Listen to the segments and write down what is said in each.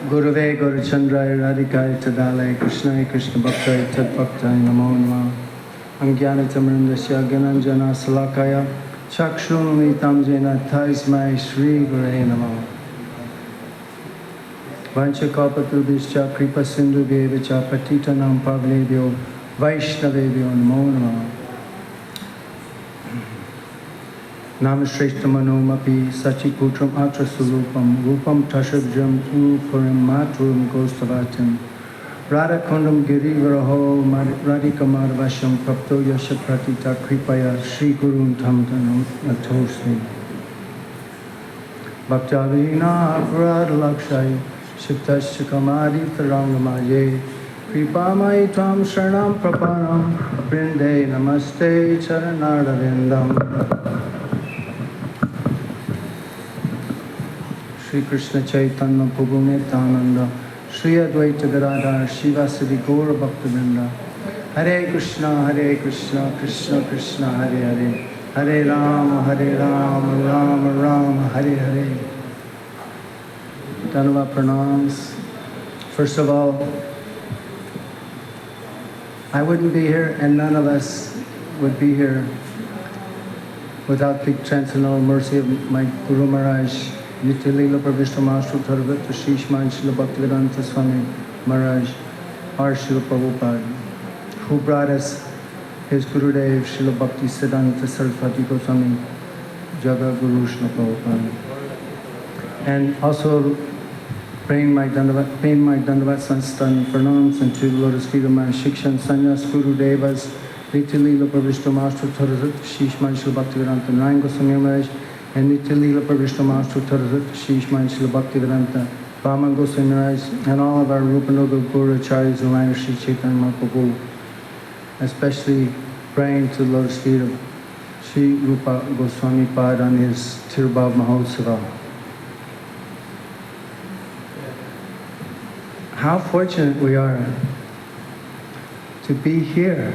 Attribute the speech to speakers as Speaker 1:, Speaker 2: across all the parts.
Speaker 1: Gurave Gaurachandray Radhikaya Tadalaya Krishnaya Krishna Bhaktai Tadbhaktai Namo Namah Angyana Tamarindasya Gyananjana Salakaya Chakshunamitam Jena Taismai Shri Gure Namah Vanchakalpatarubhischa Kripa Sindhu Bhevacha Patitanam Pavlebhyo Vaishnavebhyo Namo Namah Namashreshtamanomapi Sachiputram Atra Sulupam Rupam Tashabjam Puram Maturam Gostavatam Radha Kundam Girivaraho Radhika Madhavasham Prapto Yasha Pratita Kripaya Shri Gurun Tamtanam Natosmi Bhaktavina Aparad Lakshay Shiktasya Kamadi Tarangamaye Kripamai Tvam Sharanam Prapanam Brinde Namaste Charanardavindam Shri Krishna Chaitanya Prabhu Nityananda Shri Advaita Gadadhar Shivasadi Gaura Bhaktivinoda Hare Krishna Krishna Krishna Hare Hare Hare Rama Rama Rama Hare Hare. Dhanava pranams. First of all, I wouldn't be here and none of us would be here without the transcendental mercy of my Guru Maharaj, Nitya Leela Pravishta Master Dharvata Shishman Srila Bhaktivedanta Swami Maharaj, or Srila Prabhupada, who brought us his Gurudev Srila Bhakti Siddhanta Saraswati Goswami, Jaga Guru Srila Prabhupada. And also paying my Dandavat Sanstan pranams and to the Lotus feet of my Shikshan Sanyas Guru Devas, Nitya Leela Pravishta Master Dharvata Shishman Srila Bhaktivedanta Narayan Goswami Maharaj, and Nitya Leela Pravishta Master Dharvata Shishman Srila Bhaktivedanta Vaman Goswami Maharaj, and all of our Rupa Guru Acharyas and Liner Sri Chaitanya Mahaprabhu, especially praying to the Lotus feet of Sri Rupa Goswami Pad on his Tirubhav Mahotsava. How fortunate we are to be here.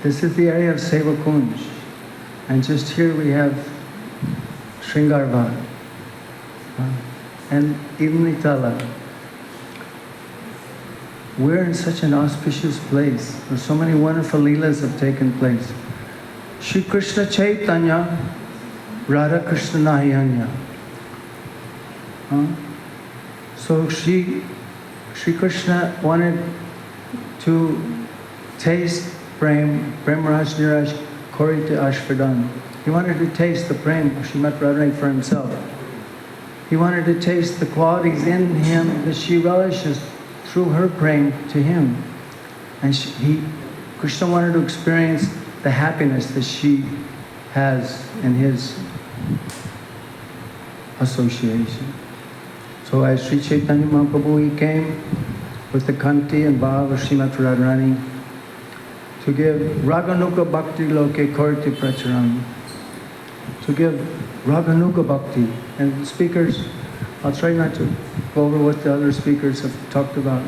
Speaker 1: This is the area of Seva Kunj, and just here we have Shringarvad and even Itala. We're in such an auspicious place where so many wonderful leelas have taken place. Shri Krishna Chaitanya, Radha Krishna Nayanya. So Shri Krishna wanted to taste Prem Raj Niraj Korite Ashvadan. He wanted to taste the Prem of Srimati Radharani for himself. He wanted to taste the qualities in him that she relishes through her Prem to him. And Krishna wanted to experience the happiness that she has in his association. So as Sri Chaitanya Mahaprabhu, he came with the Kanti and Bhav of Srimati Radharani to give Raganuga Bhakti Loke Koriti Pracharam, to give Raganuga Bhakti. And speakers, I'll try not to go over what the other speakers have talked about.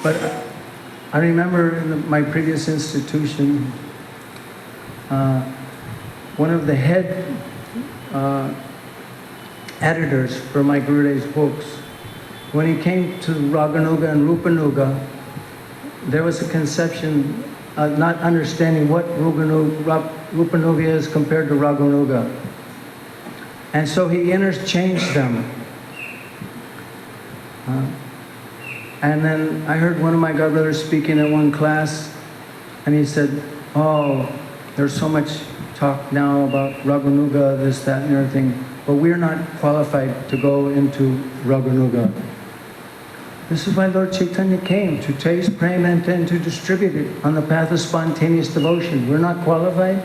Speaker 1: But I remember in my previous institution, one of the head editors for my Gurudev's books, when he came to Raganuga and Rupanuga, there was a conception of not understanding what Rupanuga is compared to Raganuga. And so he interchanged them. And then I heard one of my godbrothers speaking at one class, and he said, oh, there's so much talk now about Raganuga, this, that, and everything, but we're not qualified to go into Raganuga. This is why Lord Chaitanya came, to taste, prem, and then to distribute it on the path of spontaneous devotion. We're not qualified?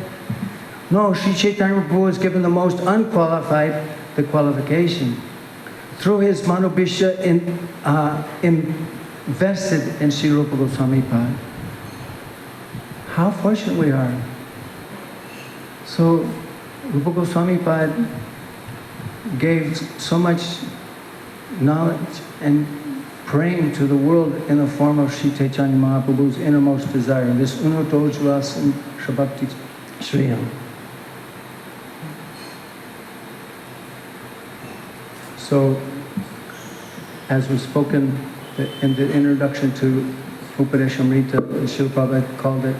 Speaker 1: No, Sri Chaitanya Prabhu was given the most unqualified the qualification. Through his Manubhishya invested in Sri Rupa Goswami Pad. How fortunate we are. So Rupa Goswami Pad gave so much knowledge and praying to the world in the form of Sri Chaitanya Mahaprabhu's innermost desire. This Unutojvasam Shabhakti Shriyam. So, as was spoken in the introduction to Upadeshamrita, Srila Prabhupada called it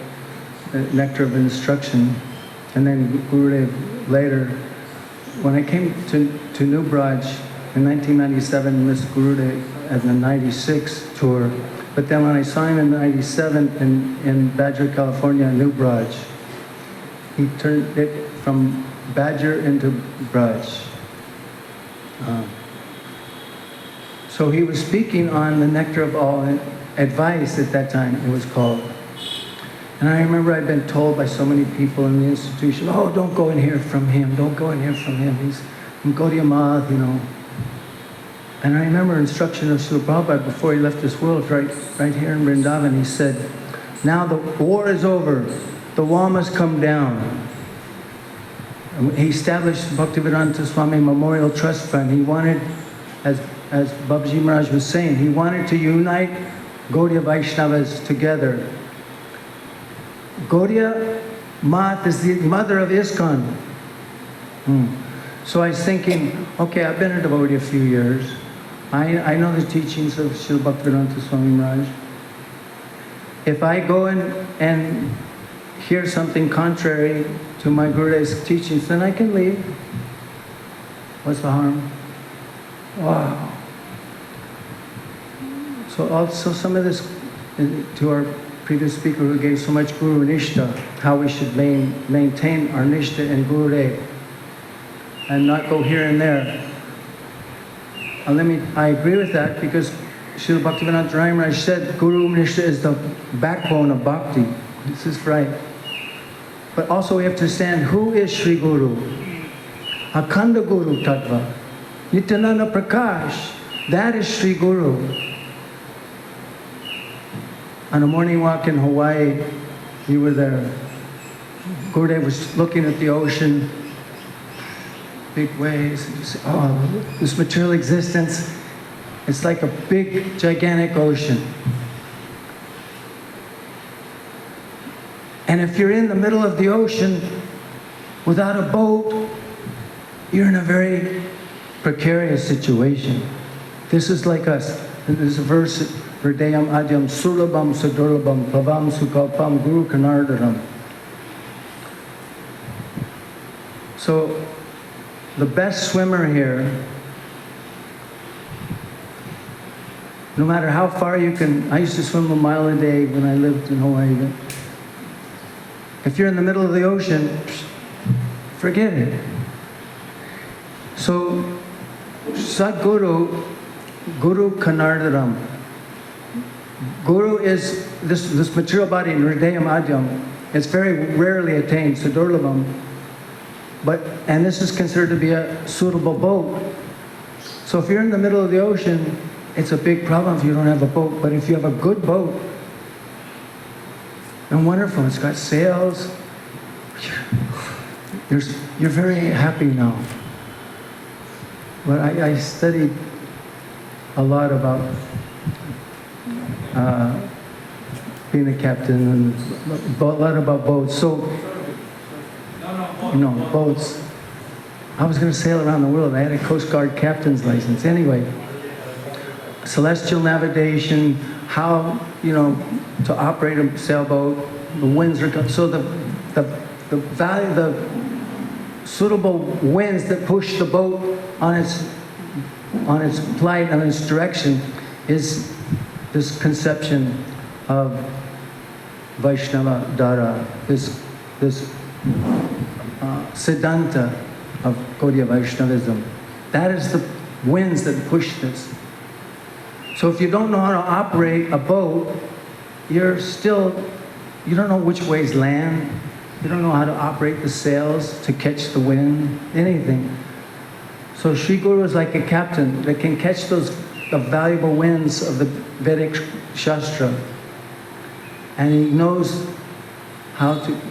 Speaker 1: the nectar of instruction. And then Gurudev later, when I came to New Braj in 1997, missed Gurudev at the 96 tour. But then when I saw him in 97 in Badger, California, New Braj, he turned it from Badger into Braj. So he was speaking on the nectar of all advice at that time, it was called. And I remember I'd been told by so many people in the institution, oh, don't go and hear from him, don't go and hear from him, he's from Gaudiya Math, you know. And I remember instruction of Srila Prabhupada before he left this world, right here in Vrindavan, he said, now the war is over, the wall must come down. And he established Bhaktivedanta Swami Memorial Trust Fund. He wanted, as Babaji Maharaj was saying, he wanted to unite Gaudiya Vaishnavas together. Gaudiya Math is the mother of ISKCON. So I was thinking, okay, I've been a devotee a few years. I know the teachings of Srila Bhaktivedanta Swami Maharaj. If I go and hear something contrary to my Gurudev's teachings, then I can leave. What's the harm? Wow. So also some of this, to our previous speaker who gave so much Guru Nishta, how we should maintain our Nishta and Gurudev and not go here and there. I agree with that because Srila Bhaktivedanta Swami Maharaj said Guru Nishta is the backbone of bhakti. This is right. But also we have to understand who is Sri Guru. Akhanda Guru Tattva. Nityananda Prakash. That is Sri Guru. On a morning walk in Hawaii, you were there. Gurudev was looking at the ocean, big waves, and you say, oh, this material existence, it's like a big, gigantic ocean. And if you're in the middle of the ocean without a boat, you're in a very precarious situation. This is like us. There's a verse, Hridayam Adyam Sulabham Sadurlabham Plavam Sukalpam Guru Kanardaram. So, the best swimmer here, no matter how far you can, I used to swim a mile a day when I lived in Hawaii. If you're in the middle of the ocean, forget it. So, Sadguru, Guru Kanardaram. Guru is this material body in Hridayam Adyam. It's very rarely attained, Sadurlabham. And this is considered to be a suitable boat. So if you're in the middle of the ocean, it's a big problem if you don't have a boat. But if you have a good boat, and wonderful, it's got sails, you're very happy now. But I studied a lot about being a captain and a lot about boats. So, boats. I was going to sail around the world. I had a Coast Guard captain's license. Anyway, celestial navigation, how, to operate a sailboat, the winds are, so the value, the suitable winds that push the boat on its flight, on its direction, is this conception of Vaishnava Dara, this Siddhanta of Gaudiya Vaishnavism. That is the winds that push this. So if you don't know how to operate a boat, you don't know which way is land, you don't know how to operate the sails to catch the wind, anything. So Sri Guru is like a captain that can catch the valuable winds of the Vedic Shastra. And he knows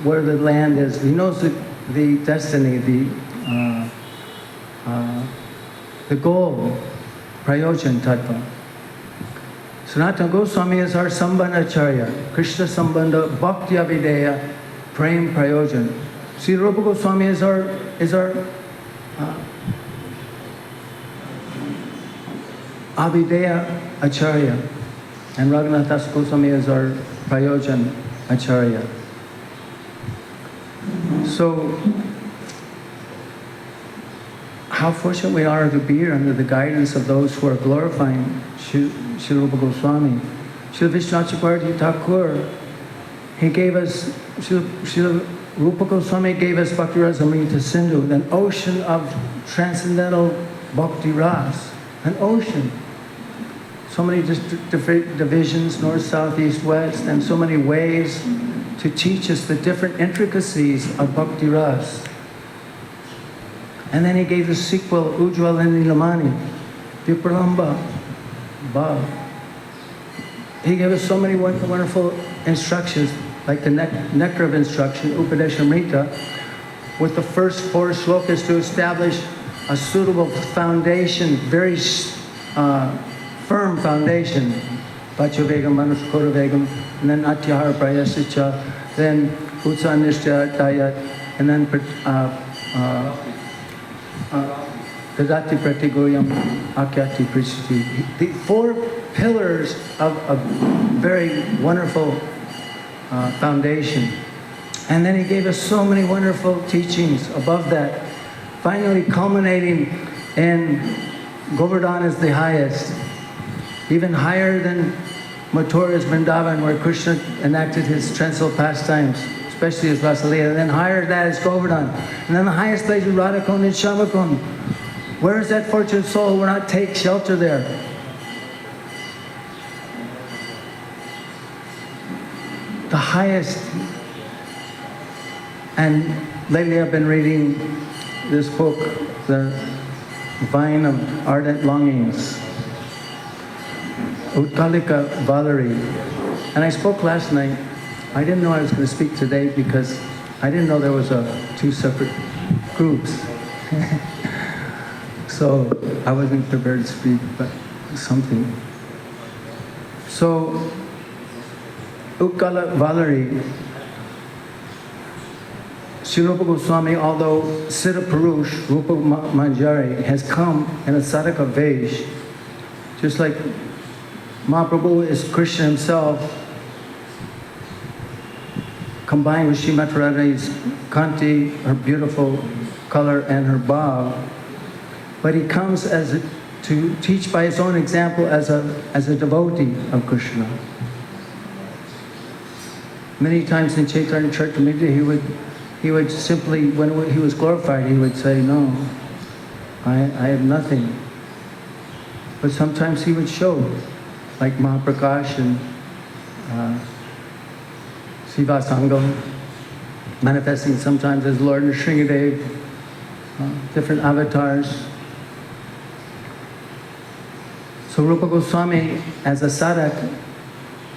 Speaker 1: where the land is. He knows the destiny, the goal, Prayojan Tattva. Sanatana Goswami is our Sambandhacharya, Krishna Sambandha Bhakti Abhideya Prem Prayojan. Sri Rupa Goswami is our Abhideya Acharya, and Raghunath Das Goswami is our Prayojan Acharya. So, how fortunate we are to be here under the guidance of those who are glorifying Sri Rupa Goswami. Sri Vishwanath Chakravarti Thakur, he gave us, Sri Rupa Goswami gave us Bhakti Rasamrita Sindhu, an ocean of transcendental Bhakti Ras, an ocean. So many divisions, north, south, east, west, and so many ways to teach us the different intricacies of Bhakti Ras. And then he gave the sequel, Ujjwal and Nilamani, Vipralamba, Bhav. He gave us so many wonderful instructions, like the nectar of instruction, Upadeshamrita, with the first 4 shlokas to establish a suitable foundation, very firm foundation. Vachuvegam, Manuskoravegam, and then Atyahara Prayasicha, then Utsanishya Dayat, and then Dadati Pratigoyam, Akyati Prishti. The 4 pillars of a very wonderful foundation. And then he gave us so many wonderful teachings above that, finally culminating in Govardhan is the highest, even higher than Mathura's Vrindavan, where Krishna enacted his transcendental pastimes, especially his Rasalila. And then higher than that is Govardhan. And then the highest place is Radhakund and Shamakund. Where is that fortunate soul who will not take shelter there? The highest. And lately I've been reading this book, The Vine of Ardent Longings, Utkalika Valery. And I spoke last night. I didn't know I was going to speak today because I didn't know there was 2 separate groups. So I wasn't prepared to speak, but something. So Utkala Valery, Sri Rupa Goswami, although Siddha Purush, Rupa Manjari, has come in a sadhaka vesh, just like Mahaprabhu is Krishna himself, combined with Srimati Radharani's Kanti, her beautiful color, and her bhav. But he comes to teach by his own example as a devotee of Krishna. Many times in Chaitanya Charitamrita, he would simply, when he was glorified, he would say, "No, I have nothing." But sometimes he would show, like Mahaprakash and Sivasangam, manifesting sometimes as Lord Nrsingadev, different avatars. So Rupa Goswami, as a sadhak,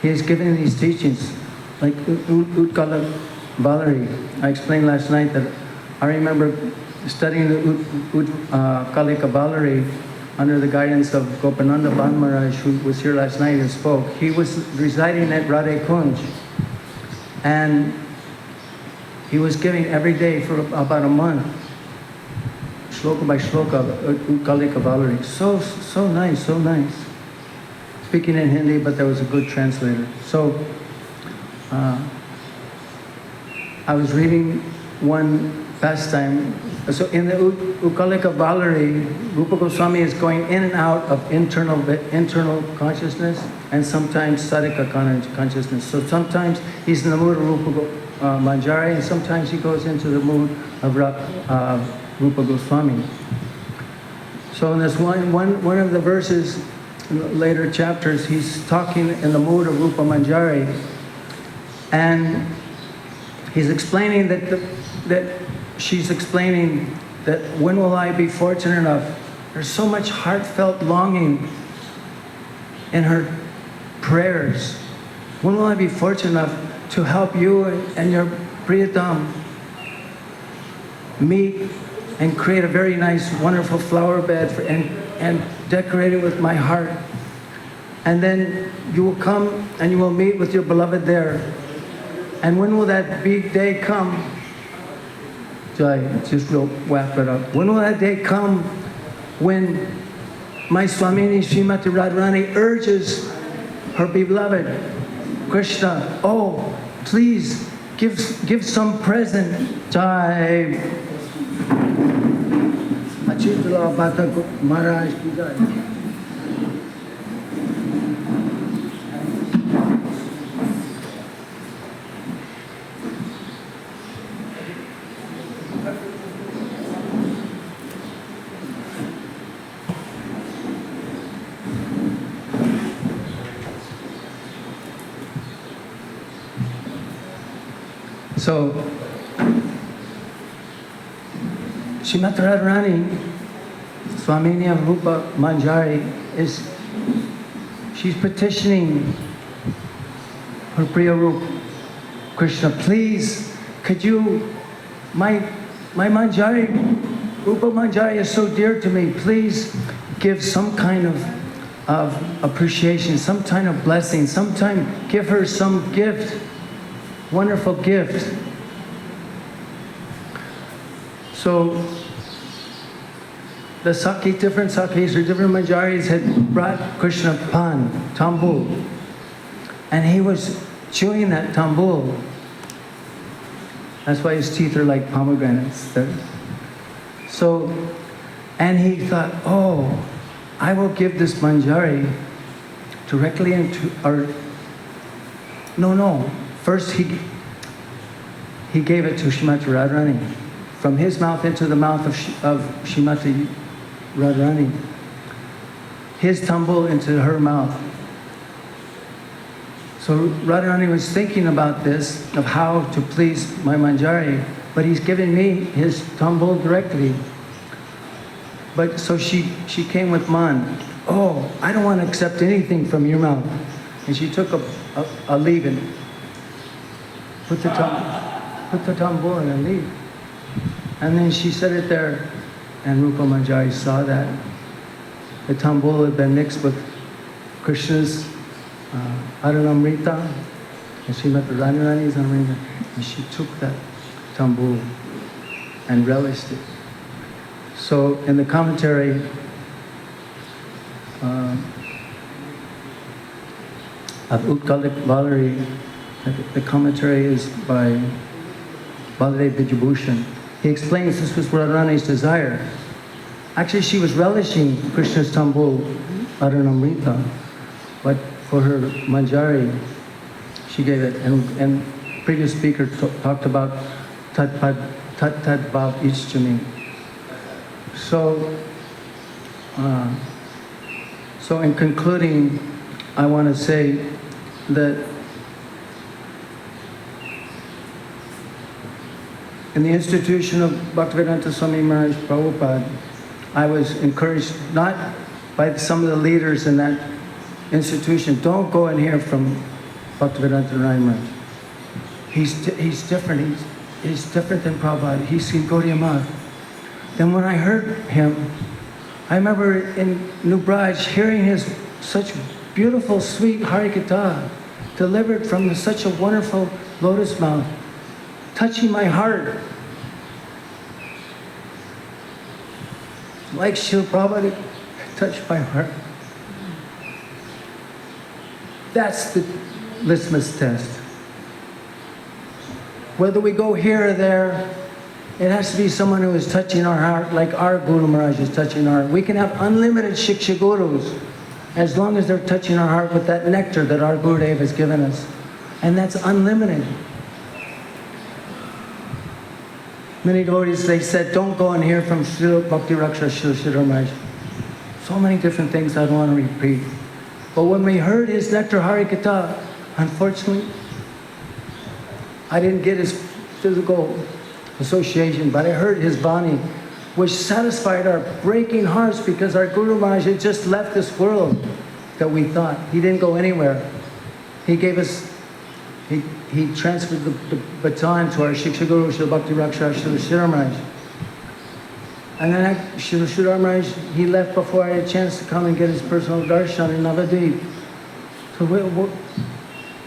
Speaker 1: he is giving these teachings, like Utkala Valery. I explained last night that I remember studying the Utkalika Valery under the guidance of Gopananda Ban Maharaj, who was here last night and spoke. He was residing at Radhe Kunj, and he was giving every day for about a month, shloka by shloka, Utkalika Valery. So nice, so nice. Speaking in Hindi, but there was a good translator. So I was reading one pastime. So in the Utkalika Valery, Rupa Goswami is going in and out of internal consciousness and sometimes sadhaka consciousness. So sometimes he's in the mood of Rupa Manjari, and sometimes he goes into the mood of Rupa Goswami. So in this one of the verses, in the later chapters, he's talking in the mood of Rupa Manjari, and he's explaining that she's explaining that when will I be fortunate enough? There's so much heartfelt longing in her prayers. When will I be fortunate enough to help you and your Priyatam meet and create a very nice, wonderful flower bed and decorate it with my heart? And then you will come and you will meet with your beloved there. And when will that big day come? Jai, just we'll wrap it up. When will that day come when my Swamini Srimati Radharani urges her beloved Krishna, oh, please give some present. Jai. Achitula Bhata Maharaj ki jai. So, Srimati Radharani, Swamini of Rupa Manjari, she's petitioning her Priya Rupa Krishna, please, could you, my Manjari, Rupa Manjari is so dear to me, please give some kind of appreciation, some kind of blessing, sometime give her some gift. Wonderful gift. So the different Sakis or different Manjaris had brought Krishna pan, tambul, and he was chewing that tambul. That's why his teeth are like pomegranates. So, and he thought, oh, I will give this Manjari directly into, no. First, he gave it to Srimati Radharani, from his mouth into the mouth of Srimati Radharani. His tambul into her mouth. So Radharani was thinking about this, of how to please my Manjari, but he's giving me his tambul directly. But so she came with man. Oh, I don't want to accept anything from your mouth. And she took a leaf and put the tambul in a leaf. And then she set it there, and Rupa Manjari saw that. The tambul had been mixed with Krishna's Aranamrita, and Srimati Radharani's Aranamrita, and she took that tambul and relished it. So in the commentary, of Utkalik Valari, the commentary is by Baladev Vijabhushan. He explains this was Radharani's desire. Actually, she was relishing Krishna's tambul, Aranamrita, but for her Manjari, she gave it. And previous speaker talked about Tat Bhav Ichchami. So in concluding, I want to say that in the institution of Bhaktivedanta Swami Maharaj Prabhupada, I was encouraged not by some of the leaders in that institution, don't go and hear from Bhaktivedanta Maharaj. He's different. He's different than Prabhupada. He's in Gaudiya Math. Then when I heard him, I remember in New Braj hearing his such beautiful, sweet Harikatha delivered from such a wonderful lotus mouth, touching my heart. Like Srila Prabhupada touched my heart. That's the litmus test. Whether we go here or there, it has to be someone who is touching our heart like our Guru Maharaj is touching our heart. We can have unlimited Shiksha Gurus as long as they're touching our heart with that nectar that our Gurudev has given us. And that's unlimited. Many devotees, they said, don't go and hear from Srila Bhakti Raksha Srila Maharaj. So many different things I don't want to repeat. But when we heard his nectar Harikatha, unfortunately, I didn't get his physical association, but I heard his Bani, which satisfied our breaking hearts because our Guru Maharaj had just left this world that we thought. He didn't go anywhere. He gave us, he transferred the baton to our Shiksha Guru, Srila Bhakti Raksha, Srila Maharaj. And then Srila Maharaj, he left before I had a chance to come and get his personal darshan in Navadvip. So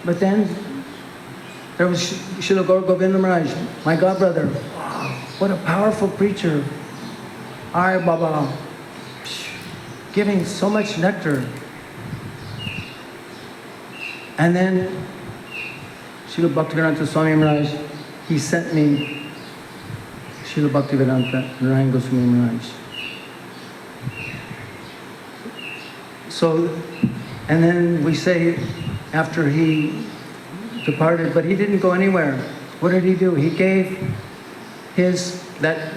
Speaker 1: but then there was Srila Gaur Govinda Maharaj, my godbrother. What a powerful preacher. Ay Baba, giving so much nectar. And then Srila Bhaktivedanta Swami Maharaj, he sent me Srila Bhaktivedanta Narayana Goswami Maharaj. So, and then we say after he departed, but he didn't go anywhere. What did he do? He gave that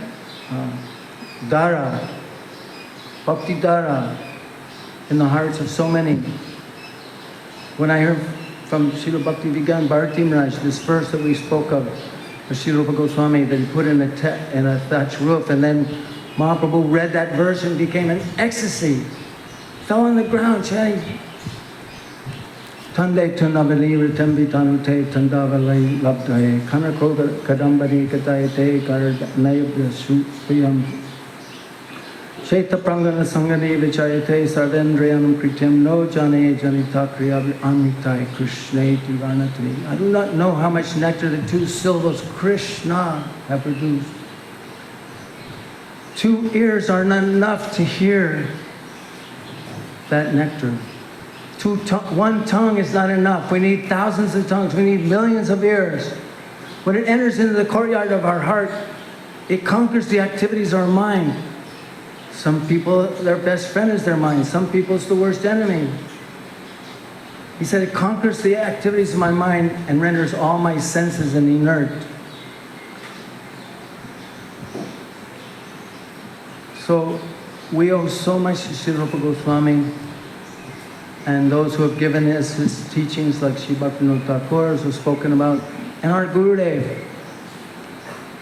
Speaker 1: Dara, Bhakti Dara, in the hearts of so many. When I heard from Srila Bhakti Vigan Bharati Maharaj, this verse that we spoke of Srila Rupa Goswami, that he put in a thatched roof, and then Mahaprabhu read that verse and became an ecstasy. Fell on the ground chanting, Tande tunavali ritambi tanute tandavalai labdaye kanakroga kadambari katayate karanayabya shrupayam Shaita prangana sangani vichayate sarvendriyanam krityam no jane janita kriya amitai krishneti varnatri. I do not know how much nectar the two syllables Krishna have produced. 2 ears are not enough to hear that nectar. One tongue is not enough. We need thousands of tongues. We need millions of ears. When it enters into the courtyard of our heart, it conquers the activities of our mind. Some people, their best friend is their mind. Some people, it's the worst enemy. He said, it conquers the activities of my mind and renders all my senses inert. So we owe so much to Srila Rupa Goswami and those who have given us his teachings, like Sri Bhaktivinoda Thakur, who spoken about, and our Gurudev.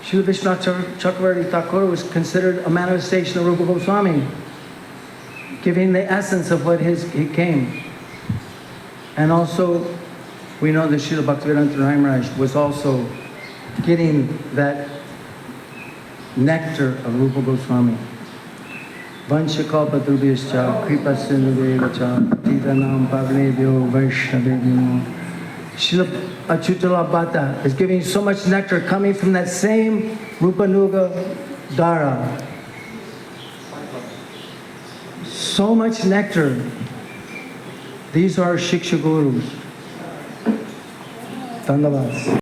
Speaker 1: Srila Vishwanath Chakravarti Thakur was considered a manifestation of Rupa Goswami, giving the essence of what he came. And also, we know that Srila Bhaktivedanta Maharaj was also getting that nectar of Rupa Goswami. Vanchakalpadrubhyascha kripasindhudevacha patitanam pavanebhyo vaishnavebhyo. Srila Achyutala Bhatta is giving so much nectar coming from that same Rupanuga Dara. So much nectar. These are Shiksha Gurus. Dandavats.